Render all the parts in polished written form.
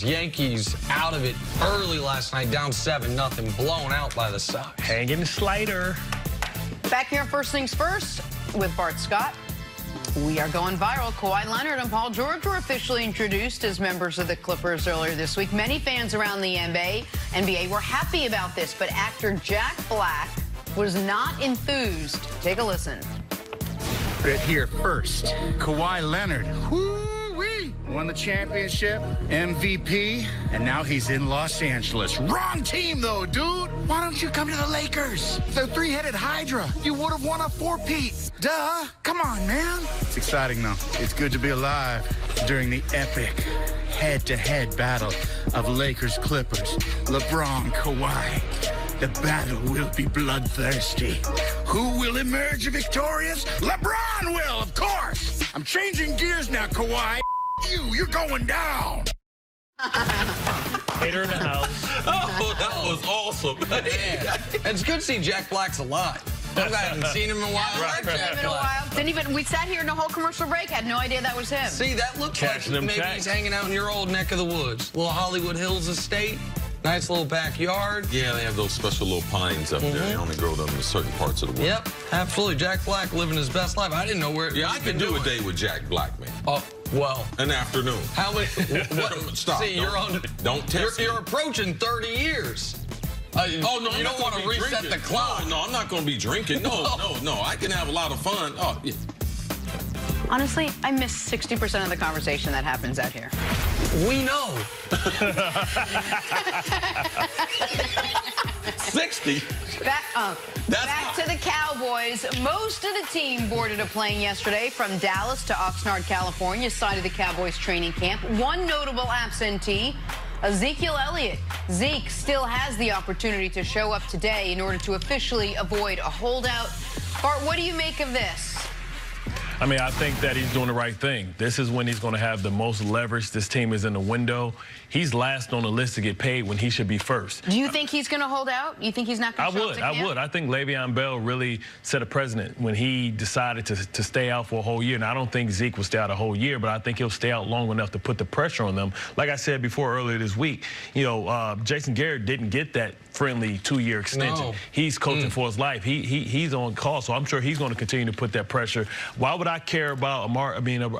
Yankees out of it early last night, down 7-0, blown out by the Sox. Hanging Slider. Back here, first things first, with Bart Scott. We are going viral. Kawhi Leonard and Paul George were officially introduced as members of the Clippers earlier this week. Many fans around the NBA were happy about this, but actor Jack Black was not enthused. Take a listen. Right here first, Kawhi Leonard. Woo-wee! Won the championship, MVP, and now he's in Los Angeles. Wrong team, though, dude. Why don't you come to the Lakers? The three-headed Hydra. You would have won a four-peat. Duh. Come on, man. It's exciting, though. It's good to be alive during the epic head-to-head battle of Lakers-Clippers. LeBron, Kawhi. The battle will be bloodthirsty. Who will emerge victorious? LeBron will, of course. I'm changing gears now, Kawhi. You're going down. Hater in the house. Oh, that was awesome. Yeah. It's good to see Jack Black's alive. I haven't seen him in a while. We sat here in the whole commercial break, had no idea that was him. See, that looks like maybe he's hanging out in your old neck of the woods. Little Hollywood Hills estate. Nice little backyard. Yeah, they have those special little pines up there. They only grow them in certain parts of the world. Yep, absolutely. Jack Black living his best life. I didn't know where. Yeah, I could do a day with Jack Black, man. Oh, well. An afternoon. How many? What? Stop. See, Don't test me. You're approaching 30 years. Oh, no, you don't want to reset the clock. No, I'm not going to be drinking. No. I can have a lot of fun. Oh, yeah. Honestly, I miss 60% of the conversation that happens out here. We know. 60? Back to the Cowboys. Most of the team boarded a plane yesterday from Dallas to Oxnard, California, side of the Cowboys training camp. One notable absentee, Ezekiel Elliott. Zeke still has the opportunity to show up today in order to officially avoid a holdout. Bart, what do you make of this? I mean, I think that he's doing the right thing. This is when he's going to have the most leverage. This team is in the window. He's last on the list to get paid when he should be first. Do you think he's going to hold out? You think he's not going to show up to camp? I would. I think Le'Veon Bell really set a precedent when he decided to stay out for a whole year. And I don't think Zeke will stay out a whole year, but I think he'll stay out long enough to put the pressure on them. Like I said before earlier this week, you know, Jason Garrett didn't get that friendly 2-year extension. No. He's coaching for his life. He's on call, so I'm sure he's going to continue to put that pressure. Why would I care about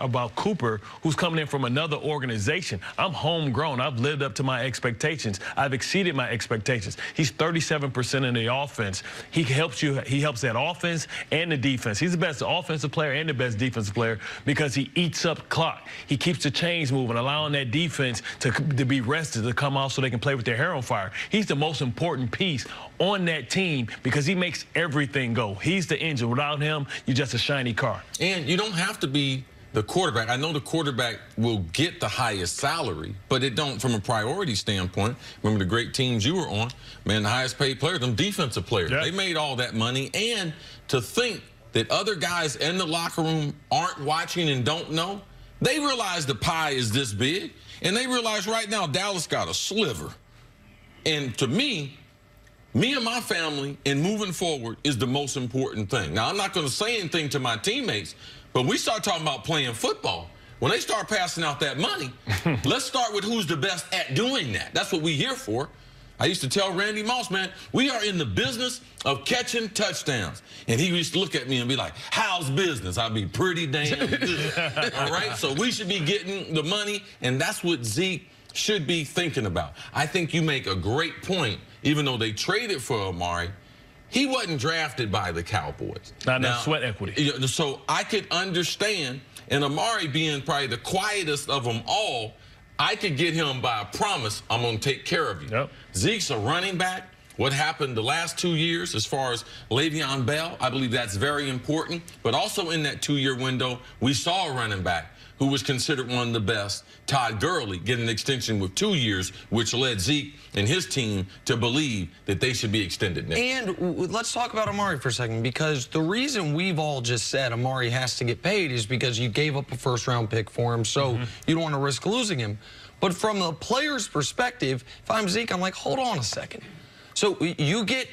about Cooper, who's coming in from another organization? I'm homegrown. I've lived up to my expectations. I've exceeded my expectations. He's 37% in the offense. He helps you. He helps that offense and the defense. He's the best offensive player and the best defensive player because he eats up clock. He keeps the chains moving, allowing that defense to be rested, to come out so they can play with their hair on fire. He's the most important piece on that team because he makes everything go. He's the engine. Without him, you're just a shiny car. And you don't have to be the quarterback. I know the quarterback will get the highest salary, but it don't from a priority standpoint. Remember the great teams you were on, man, the highest paid players, them defensive players. Yep. They made all that money. And to think that other guys in the locker room aren't watching and don't know, they realize the pie is this big, and they realize right now Dallas got a sliver. And to me and my family and moving forward is the most important thing. Now, I'm not going to say anything to my teammates, but we start talking about playing football. When they start passing out that money, let's start with who's the best at doing that. That's what we're here for. I used to tell Randy Moss, man, we are in the business of catching touchdowns. And he used to look at me and be like, how's business? I'd be pretty damn good. All right? So we should be getting the money, and that's what Zeke should be thinking about. I think you make a great point, even though they traded for Amari. He wasn't drafted by the Cowboys. Not enough sweat equity. So I could understand, and Amari being probably the quietest of them all, I could get him by a promise, I'm going to take care of you. Yep. Zeke's a running back. What happened the last 2 years as far as Le'Veon Bell, I believe that's very important. But also in that 2-year window, we saw a running back who was considered one of the best, Todd Gurley, get an extension with 2 years, which led Zeke and his team to believe that they should be extended next. And let's talk about Amari for a second, because the reason we've all just said Amari has to get paid is because you gave up a first-round pick for him, so you don't want to risk losing him. But from the player's perspective, if I'm Zeke, I'm like, hold on a second. So you get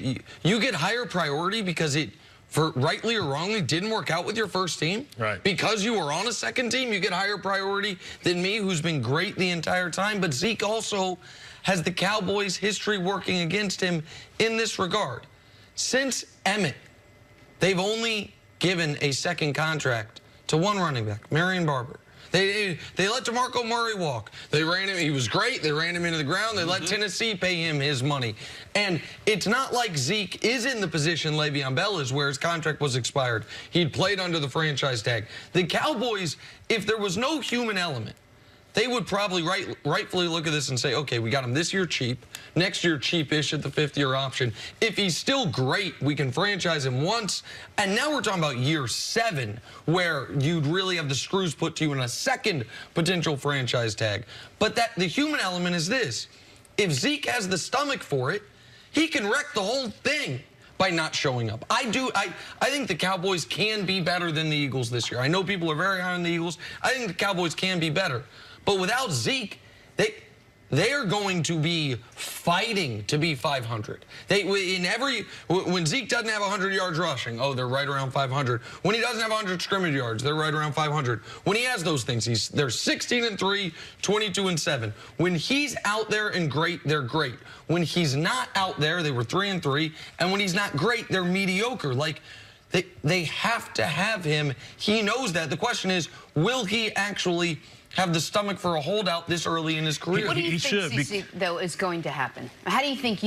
higher priority because it for rightly or wrongly, didn't work out with your first team. Right. Because you were on a second team, you get higher priority than me, who's been great the entire time. But Zeke also has the Cowboys' history working against him in this regard. Since Emmett, they've only given a second contract to one running back, Marion Barber. They let DeMarco Murray walk. They ran him. He was great. They ran him into the ground. They let Tennessee pay him his money. And it's not like Zeke is in the position Le'Veon Bell is, where his contract was expired. He'd played under the franchise tag. The Cowboys, if there was no human element, they would probably rightfully look at this and say, okay, we got him this year cheap, next year cheapish at the fifth-year option. If he's still great, we can franchise him once. And now we're talking about year 7, where you'd really have the screws put to you in a second potential franchise tag. But the human element is this. If Zeke has the stomach for it, he can wreck the whole thing by not showing up. I think the Cowboys can be better than the Eagles this year. I know people are very high on the Eagles. I think the Cowboys can be better. But without Zeke, they are going to be fighting to be 500. When Zeke doesn't have 100 yards rushing, oh, they're right around 500. When he doesn't have 100 scrimmage yards, they're right around 500. When he has those things, they're 16-3, 22-7. When he's out there and great, they're great. When he's not out there, they were 3-3, and when he's not great, they're mediocre. Like, they have to have him. He knows that. The question is, will he actually have the stomach for a holdout this early in his career? What do you think, though, is going to happen? How do you think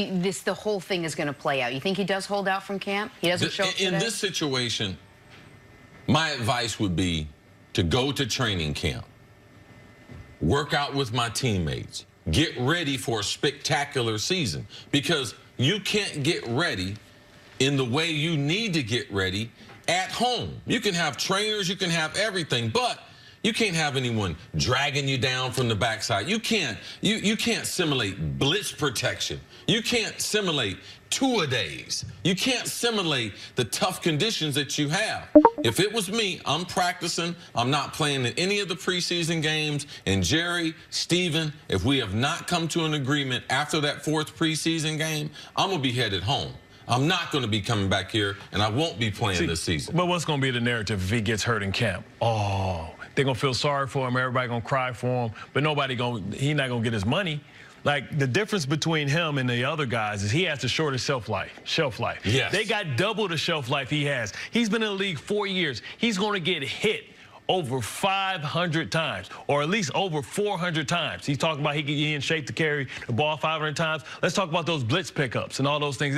the whole thing is going to play out? You think he does hold out from camp? He doesn't show up today? In this situation, my advice would be to go to training camp, work out with my teammates, get ready for a spectacular season, because you can't get ready in the way you need to get ready at home. You can have trainers, you can have everything, but you can't have anyone dragging you down from the backside. You can't simulate blitz protection. You can't simulate two-a-days. You can't simulate the tough conditions that you have. If it was me, I'm practicing. I'm not playing in any of the preseason games. And Jerry, Steven, if we have not come to an agreement after that 4th preseason game, I'm going to be headed home. I'm not going to be coming back here, and I won't be playing this season. But what's going to be the narrative if he gets hurt in camp? Oh, they're going to feel sorry for him. Everybody going to cry for him. But he's not going to get his money. Like, the difference between him and the other guys is he has the shortest shelf life. Yes. They got double the shelf life he has. He's been in the league 4 years. He's going to get hit over 500 times, or at least over 400 times. He's talking about he can get in shape to carry the ball 500 times. Let's talk about those blitz pickups and all those things.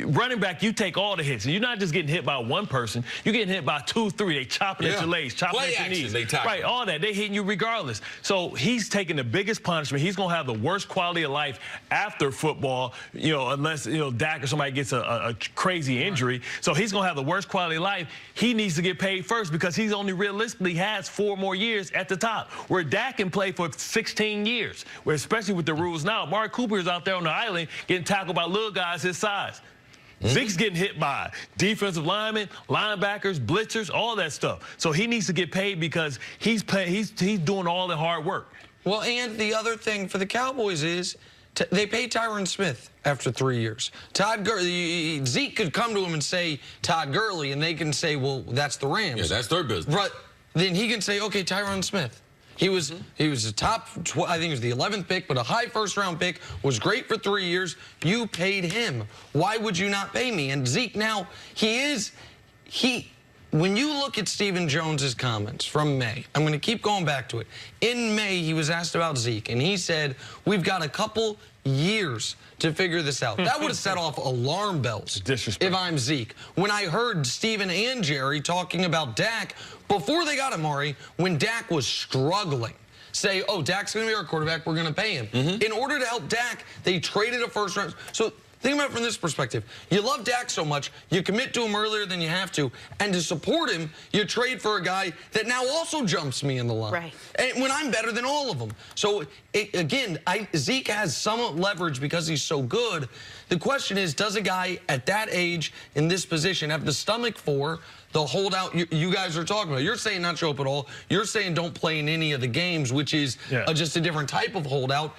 Running back, you take all the hits. And you're not just getting hit by one person. You're getting hit by 2, 3. They chopping at your legs, chopping at your knees. Right, all that. They hitting you regardless. So he's taking the biggest punishment. He's going to have the worst quality of life after football, unless, Dak or somebody gets a crazy injury. So he's going to have the worst quality of life. He needs to get paid first, because he's only realistically has 4 more years at the top, where Dak can play for 16 years, where especially with the rules now. Amari Cooper is out there on the island getting tackled by little guys his size. Zeke's getting hit by defensive linemen, linebackers, blitzers, all that stuff. So he needs to get paid, because he's doing all the hard work. Well, and the other thing for the Cowboys is they paid Tyron Smith after 3 years. Todd Gurley, Zeke could come to him and say Todd Gurley, and they can say, well, that's the Rams. Yeah, that's their business. But then he can say, okay, Tyron Smith. He was a top, I think it was the 11th pick, but a high first-round pick, was great for 3 years. You paid him. Why would you not pay me? And Zeke now, when you look at Stephen Jones's comments from May, I'm going to keep going back to it. In May, he was asked about Zeke, and he said, we've got a couple years to figure this out. That would have set off alarm bells if I'm Zeke. When I heard Steven and Jerry talking about Dak before they got Amari, when Dak was struggling, say, oh, Dak's going to be our quarterback, we're going to pay him. In order to help Dak, they traded a first round. So think about it from this perspective. You love Dak so much, you commit to him earlier than you have to, and to support him, you trade for a guy that now also jumps me in the line. Right. And when I'm better than all of them. So, again, Zeke has some leverage because he's so good. The question is, does a guy at that age in this position have the stomach for the holdout you guys are talking about? You're saying not show up at all. You're saying don't play in any of the games, which is just a different type of holdout.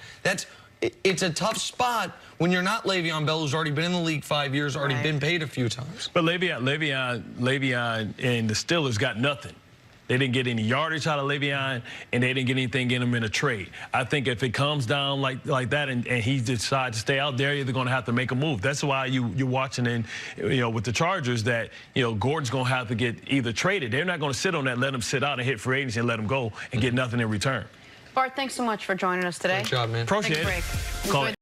it's a tough spot when you're not Le'Veon Bell, who's already been in the league 5 years, already been paid a few times. But Le'Veon and the Steelers got nothing. They didn't get any yardage out of Le'Veon, and they didn't get anything in him in a trade. I think if it comes down like that and he decides to stay out there, they're going to have to make a move. That's why you're watching with the Chargers that, Gordon's going to have to get either traded. They're not going to sit on that, let him sit out and hit free agency and let him go and get nothing in return. Bart, thanks so much for joining us today. Good job, man. Appreciate it. Take a break.